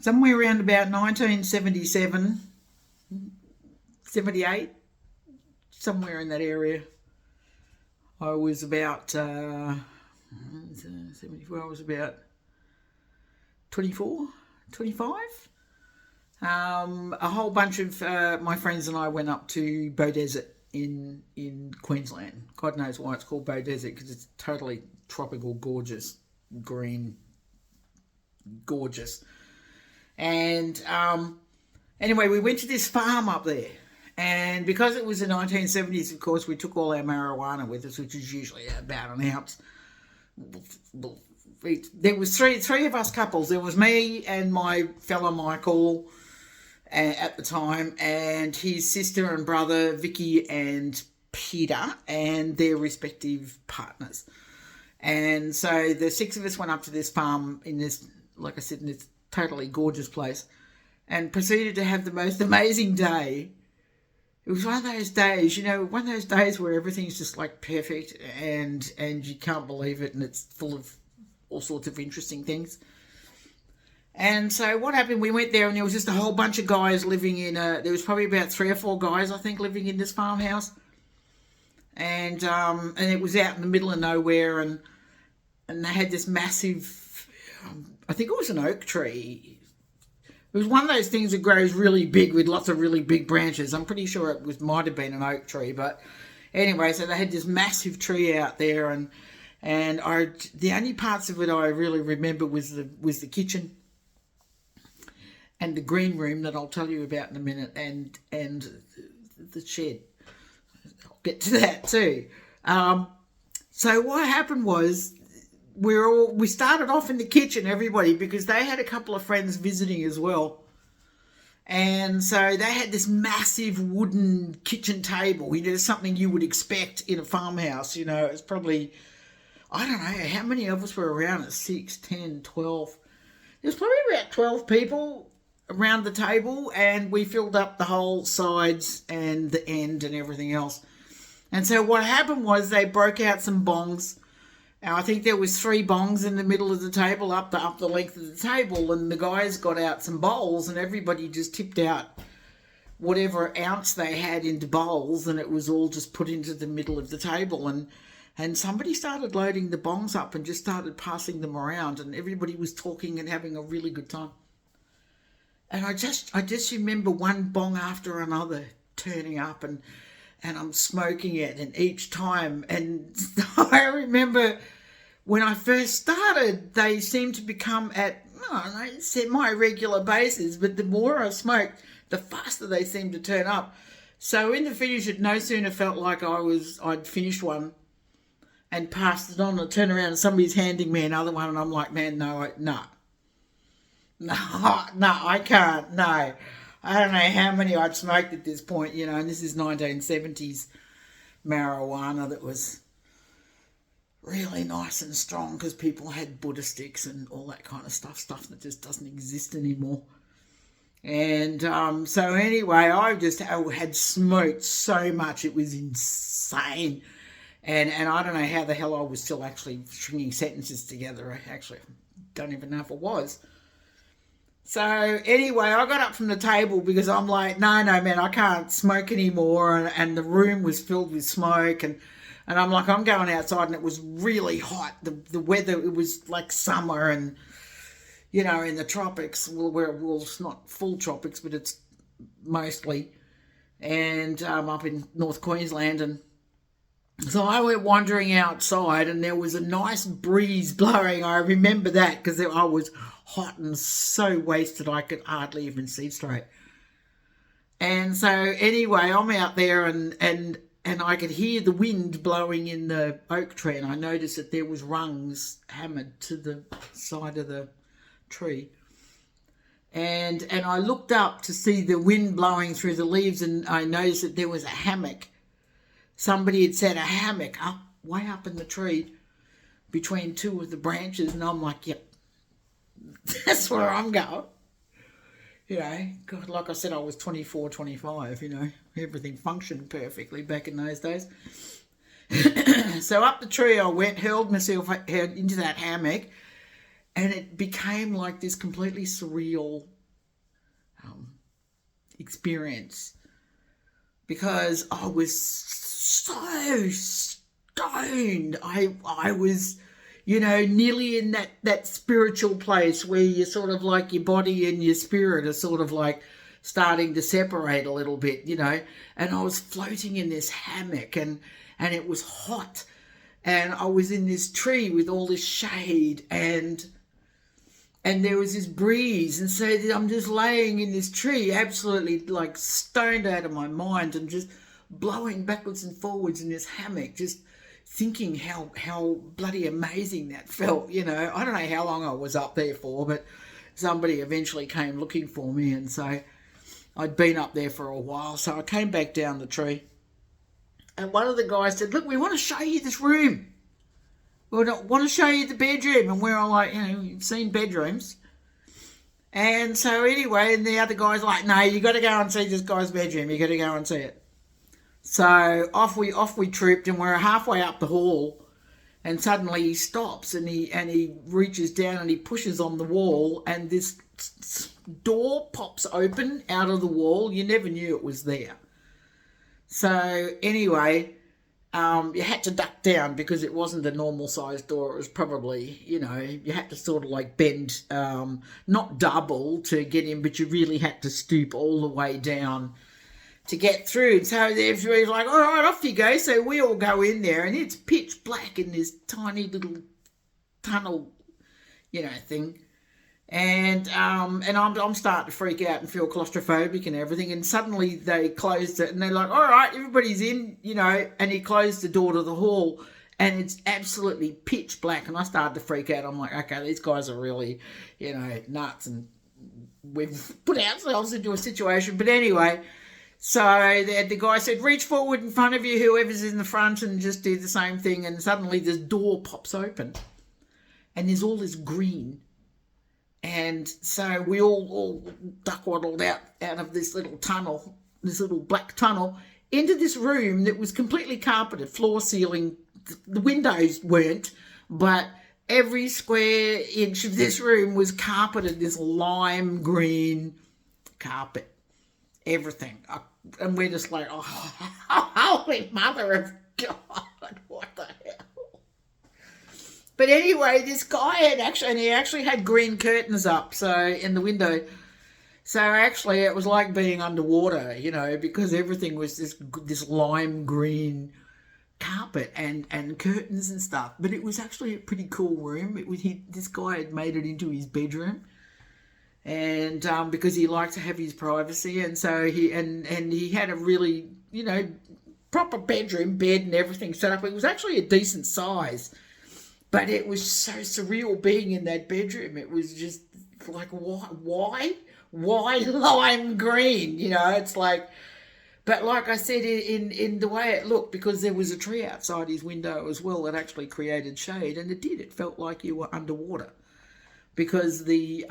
somewhere around about 1977, 78, somewhere in that area. I was about 74. I was about 24, 25. A whole bunch of my friends and I went up to Beaudesert in Queensland. God knows why it's called Beaudesert, because it's totally tropical, gorgeous, green, gorgeous. And anyway, we went to this farm up there. And because it was the 1970s, of course, we took all our marijuana with us, which is usually about an ounce. There was three of us couples. There was me and my fella Michael at the time, and his sister and brother Vicky and Peter, and their respective partners. And so the six of us went up to this farm in this, like I said, in this totally gorgeous place, and proceeded to have the most amazing day. It was one of those days, one of those days where everything's just like perfect and you can't believe it, and it's full of all sorts of interesting things. And so what happened, we went there and there was just a whole bunch of guys living in there was probably about 3 or 4 guys, I think, living in this farmhouse. And it was out in the middle of nowhere, and they had this massive, I think it was an oak tree. It was one of those things that grows really big with lots of really big branches. I'm pretty sure it might have been an oak tree, but anyway, so they had this massive tree out there, and the only parts of it I really remember was the kitchen and the green room that I'll tell you about in a minute, and the shed. I'll get to that too. So what happened was, we started off in the kitchen, everybody, because they had a couple of friends visiting as well. And so they had this massive wooden kitchen table, something you would expect in a farmhouse. It's probably, I don't know, how many of us were around at 6, 10, 12. There's probably about 12 people around the table, and we filled up the whole sides and the end and everything else. And so what happened was they broke out some bongs. I think there was 3 bongs in the middle of the table, up the length of the table, and the guys got out some bowls, and everybody just tipped out whatever ounce they had into bowls, and it was all just put into the middle of the table, and somebody started loading the bongs up and just started passing them around, and everybody was talking and having a really good time. And I just remember one bong after another turning up, and I'm smoking it, and each time, and I remember when I first started, they seemed to become at semi-regular basis, but the more I smoked, the faster they seemed to turn up. So in the finish, it no sooner felt like I'd finished one and passed it on, and turn around and somebody's handing me another one, and I'm like, man, no, I can't, no. I don't know how many I'd smoked at this point, and this is 1970s marijuana that was really nice and strong, because people had Buddha sticks and all that kind of stuff that just doesn't exist anymore. And so anyway, I had smoked so much, it was insane. And I don't know how the hell I was still actually stringing sentences together. I actually don't even know if I was. So anyway, I got up from the table because I'm like, no, man, I can't smoke anymore. And the room was filled with smoke. And I'm like, I'm going outside, and it was really hot. The weather, it was like summer, and, in the tropics, well, it's not full tropics, but it's mostly. And up in North Queensland. And so I went wandering outside, and there was a nice breeze blowing. I remember that because I was hot and so wasted I could hardly even see straight. And so anyway, I'm out there, and I could hear the wind blowing in the oak tree, and I noticed that there was rungs hammered to the side of the tree. And I looked up to see the wind blowing through the leaves, and I noticed that there was a hammock. Somebody had set a hammock way up in the tree between 2 of the branches, and I'm like, yep, that's where I'm going. God, like I said, I was 24, 25, everything functioned perfectly back in those days. So up the tree I went, hurled myself into that hammock, and it became like this completely surreal experience, because I was so stoned. I was, nearly in that spiritual place where you're sort of like your body and your spirit are sort of like starting to separate a little bit, and I was floating in this hammock, and it was hot, and I was in this tree with all this shade, and there was this breeze, and so I'm just laying in this tree, absolutely like stoned out of my mind, and just blowing backwards and forwards in this hammock, just thinking how bloody amazing that felt. I don't know how long I was up there for, but somebody eventually came looking for me, and so I'd been up there for a while, so I came back down the tree, and one of the guys said, "Look, we want to show you this room. We want to show you the bedroom." And we're all like, you've seen bedrooms. And so anyway, and the other guy's like, "No, you got to go and see this guy's bedroom. You got to go and see it." So off we trooped, and we're halfway up the hall, and suddenly he stops, and he reaches down and he pushes on the wall, and this door pops open out of the wall. You never knew it was there. So anyway, you had to duck down because it wasn't a normal sized door. It was probably, you had to sort of like bend, not double to get in, but you really had to stoop all the way down to get through. And so everybody's like, "All right, off you go." So we all go in there, and it's pitch black in this tiny little tunnel, thing. And I'm starting to freak out and feel claustrophobic and everything. And suddenly they closed it, and they're like, "All right, everybody's in," and he closed the door to the hall, and it's absolutely pitch black. And I started to freak out. I'm like, okay, these guys are really, nuts, and we've put ourselves into a situation. But anyway, so the guy said, "Reach forward in front of you, whoever's in the front, and just do the same thing." And suddenly this door pops open, and there's all this green. And so we all duck-waddled out of this little tunnel, this little black tunnel, into this room that was completely carpeted, floor, ceiling. The windows weren't, but every square inch of this room was carpeted, this lime green carpet, everything. And we're just like, "Oh, holy mother of God, what the hell?" But anyway, this guy had actually had green curtains up, so in the window. So actually it was like being underwater, because everything was this lime green carpet and curtains and stuff. But it was actually a pretty cool room. This guy had made it into his bedroom, and because he liked to have his privacy, and so he had a really, proper bedroom, bed and everything set up. It was actually a decent size. But it was so surreal being in that bedroom. It was just like, why lime green? It's like, but like I said, in the way it looked, because there was a tree outside his window as well that actually created shade, and it did. It felt like you were underwater because the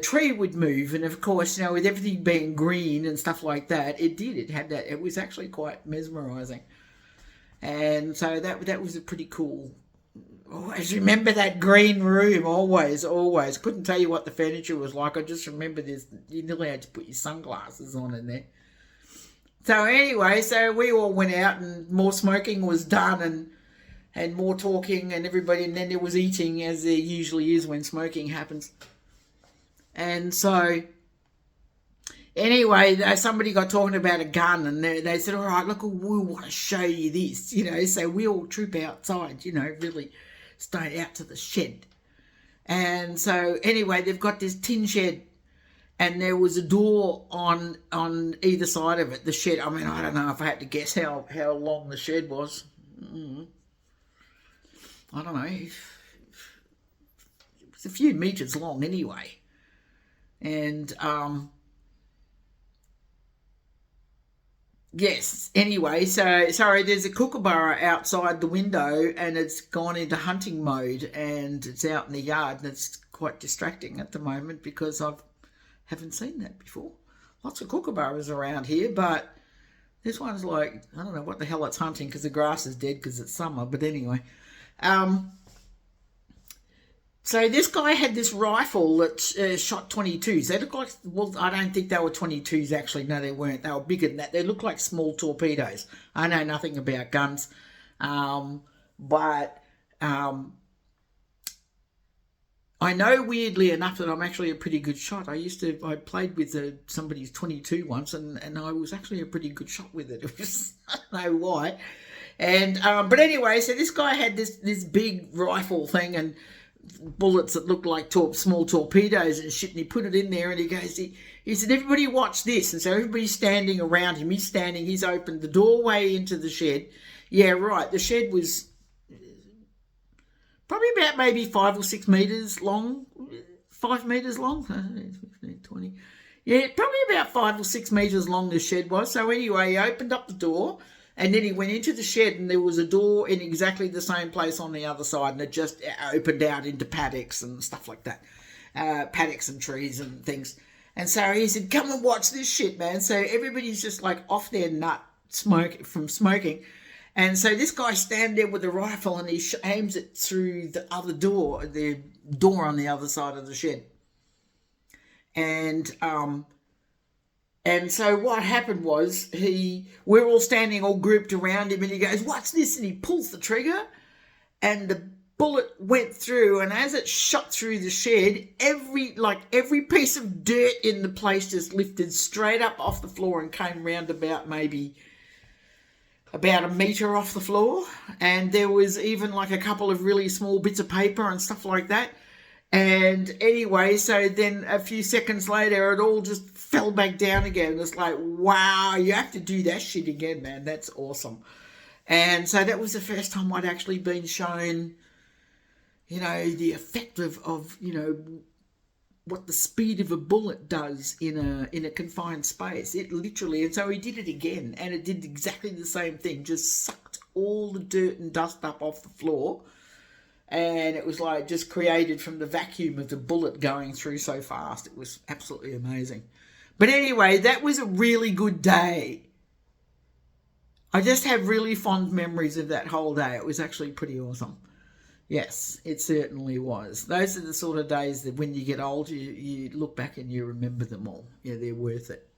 tree would move, and of course, with everything being green and stuff like that, it did. It had that. It was actually quite mesmerising. And so that was a pretty cool. Always remember that green room. Always. Couldn't tell you what the furniture was like. I just remember this. You nearly had to put your sunglasses on in there. So anyway, so we all went out, and more smoking was done, and more talking, and everybody. And then there was eating, as there usually is when smoking happens. And so anyway, somebody got talking about a gun, and they said, "All right, look, we want to show you this," So we all troop outside, really stay out to the shed. And so anyway, they've got this tin shed, and there was a door on either side of it. The shed. I mean, I don't know if I had to guess how long the shed was. I don't know. It was a few meters long anyway, and yes, anyway, so, sorry, there's a kookaburra outside the window, and it's gone into hunting mode, and it's out in the yard, and it's quite distracting at the moment because I haven't seen that before. Lots of kookaburras around here, but this one's like, I don't know what the hell it's hunting because the grass is dead because it's summer, but anyway. So this guy had this rifle that shot 22s. They look like, well, I don't think they were 22s actually. No, they weren't. They were bigger than that. They looked like small torpedoes. I know nothing about guns, but I know weirdly enough that I'm actually a pretty good shot. I played with somebody's 22 once, and I was actually a pretty good shot with it. It was, I don't know why. And but anyway, so this guy had this big rifle thing and bullets that looked like small torpedoes and shit, and he put it in there, and he said, everybody watch this. And so everybody's standing around him. He's opened the doorway into the shed. Yeah, right. The shed was probably about maybe 5 or 6 meters long, 5 meters long, 15, 20. Yeah, probably about 5 or 6 meters long the shed was. So anyway, he opened up the door, and then he went into the shed, and there was a door in exactly the same place on the other side, and it just opened out into paddocks and stuff like that. Paddocks and trees and things. And so he said, come and watch this shit, man. So everybody's just like off their nut from smoking. And so this guy stands there with a rifle, and he aims it through the door on the other side of the shed. And so what happened was we're all standing all grouped around him, and he goes, what's this? And he pulls the trigger, and the bullet went through, and as it shot through the shed, every piece of dirt in the place just lifted straight up off the floor and came round about maybe about a metre off the floor. And there was even like a couple of really small bits of paper and stuff like that. And anyway, so then a few seconds later, it all just fell back down again. It's like, wow, you have to do that shit again, man. That's awesome. And so that was the first time I'd actually been shown, the effect of what the speed of a bullet does in a confined space. It literally, and so he did it again, and it did exactly the same thing, just sucked all the dirt and dust up off the floor. And it was like just created from the vacuum of the bullet going through so fast. It was absolutely amazing. But anyway, that was a really good day. I just have really fond memories of that whole day. It was actually pretty awesome. Yes, it certainly was. Those are the sort of days that when you get old, you look back and you remember them all. Yeah, they're worth it.